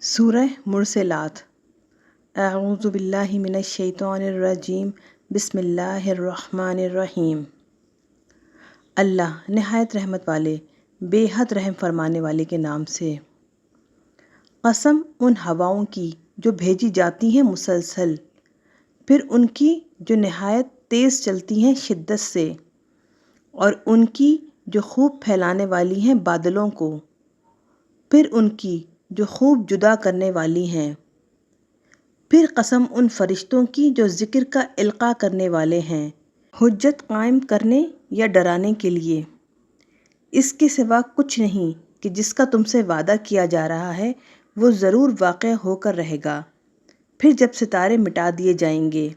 سورہ مرسلات۔ اعوذ باللہ من الشیطان الرجیم، بسم اللہ الرحمن الرحیم۔ اللہ نہایت رحمت والے بے حد رحم فرمانے والے کے نام سے۔ قسم ان ہواؤں کی جو بھیجی جاتی ہیں مسلسل، پھر ان کی جو نہایت تیز چلتی ہیں شدت سے، اور ان کی جو خوب پھیلانے والی ہیں بادلوں کو، پھر ان کی جو خوب جدا کرنے والی ہیں۔ پھر قسم ان فرشتوں کی جو ذکر کا القاء کرنے والے ہیں، حجت قائم کرنے یا ڈرانے کے لیے۔ اس کے سوا کچھ نہیں کہ جس کا تم سے وعدہ کیا جا رہا ہے وہ ضرور واقع ہو کر رہے گا۔ پھر جب ستارے مٹا دیے جائیں گے،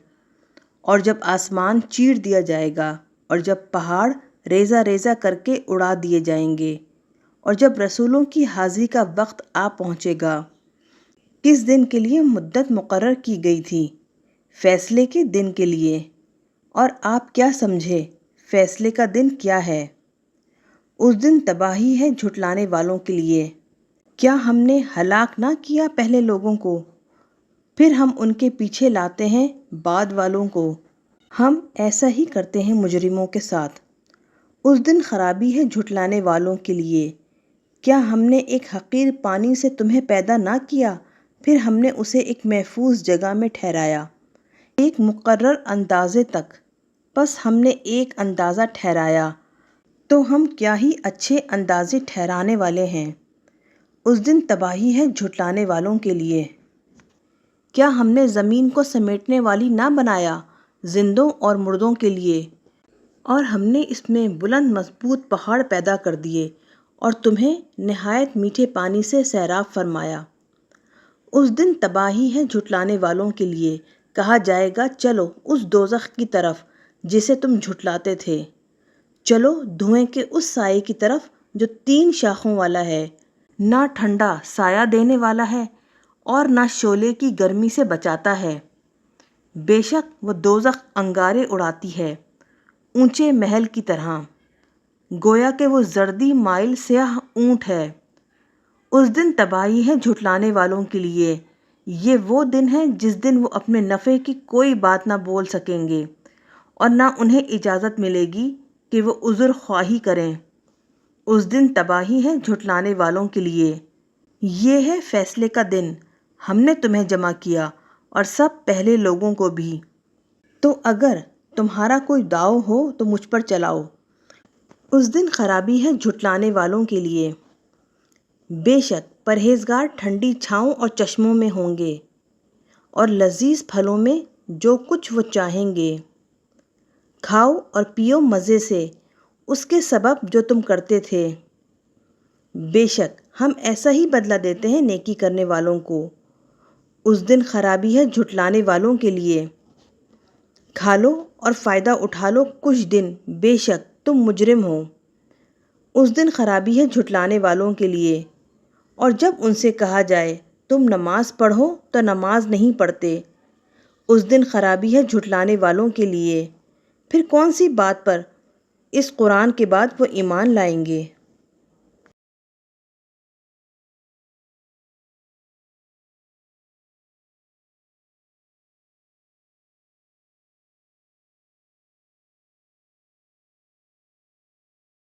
اور جب آسمان چیر دیا جائے گا، اور جب پہاڑ ریزہ ریزہ کر کے اڑا دیے جائیں گے، اور جب رسولوں کی حاضری کا وقت آ پہنچے گا۔ کس دن کے لیے مدت مقرر کی گئی تھی؟ فیصلے کے دن کے لیے۔ اور آپ کیا سمجھے فیصلے کا دن کیا ہے؟ اس دن تباہی ہے جھٹلانے والوں کے لیے۔ کیا ہم نے ہلاک نہ کیا پہلے لوگوں کو؟ پھر ہم ان کے پیچھے لاتے ہیں بعد والوں کو۔ ہم ایسا ہی کرتے ہیں مجرموں کے ساتھ۔ اس دن خرابی ہے جھٹلانے والوں کے لیے۔ کیا ہم نے ایک حقیر پانی سے تمہیں پیدا نہ کیا، پھر ہم نے اسے ایک محفوظ جگہ میں ٹھہرایا، ایک مقرر اندازے تک۔ پس ہم نے ایک اندازہ ٹھہرایا، تو ہم کیا ہی اچھے اندازے ٹھہرانے والے ہیں۔ اس دن تباہی ہے جھٹلانے والوں کے لیے۔ کیا ہم نے زمین کو سمیٹنے والی نہ بنایا زندوں اور مردوں کے لیے؟ اور ہم نے اس میں بلند مضبوط پہاڑ پیدا کر دیے، اور تمہیں نہایت میٹھے پانی سے سیراب فرمایا۔ اس دن تباہی ہے جھٹلانے والوں کے لیے۔ کہا جائے گا چلو اس دوزخ کی طرف جسے تم جھٹلاتے تھے، چلو دھوئیں کے اس سائے کی طرف جو 3 شاخوں والا ہے، نہ ٹھنڈا سایہ دینے والا ہے اور نہ شعلے کی گرمی سے بچاتا ہے۔ بے شک وہ دوزخ انگارے اڑاتی ہے، اونچے محل کی طرح، گویا کہ وہ زردی مائل سیاہ اونٹ ہے۔ اس دن تباہی ہے جھٹلانے والوں کے لیے۔ یہ وہ دن ہے جس دن وہ اپنے نفع کی کوئی بات نہ بول سکیں گے، اور نہ انہیں اجازت ملے گی کہ وہ عذر خواہی کریں۔ اس دن تباہی ہے جھٹلانے والوں کے لیے۔ یہ ہے فیصلے کا دن۔ ہم نے تمہیں جمع کیا اور سب پہلے لوگوں کو بھی۔ تو اگر تمہارا کوئی داؤ ہو تو مجھ پر چلاؤ۔ اس دن خرابی ہے جھٹلانے والوں کے لیے۔ بے شک پرہیزگار ٹھنڈی چھاؤں اور چشموں میں ہوں گے، اور لذیذ پھلوں میں جو کچھ وہ چاہیں گے۔ کھاؤ اور پیو مزے سے اس کے سبب جو تم کرتے تھے۔ بے شک ہم ایسا ہی بدلہ دیتے ہیں نیکی کرنے والوں کو۔ اس دن خرابی ہے جھٹلانے والوں کے لیے۔ کھا لو اور فائدہ اٹھا لو کچھ دن، بے شک تم مجرم ہو۔ اس دن خرابی ہے جھٹلانے والوں کے لیے۔ اور جب ان سے کہا جائے تم نماز پڑھو تو نماز نہیں پڑھتے، اس دن خرابی ہے جھٹلانے والوں کے لیے۔ پھر کون سی بات پر اس قرآن کے بعد وہ ایمان لائیں گے؟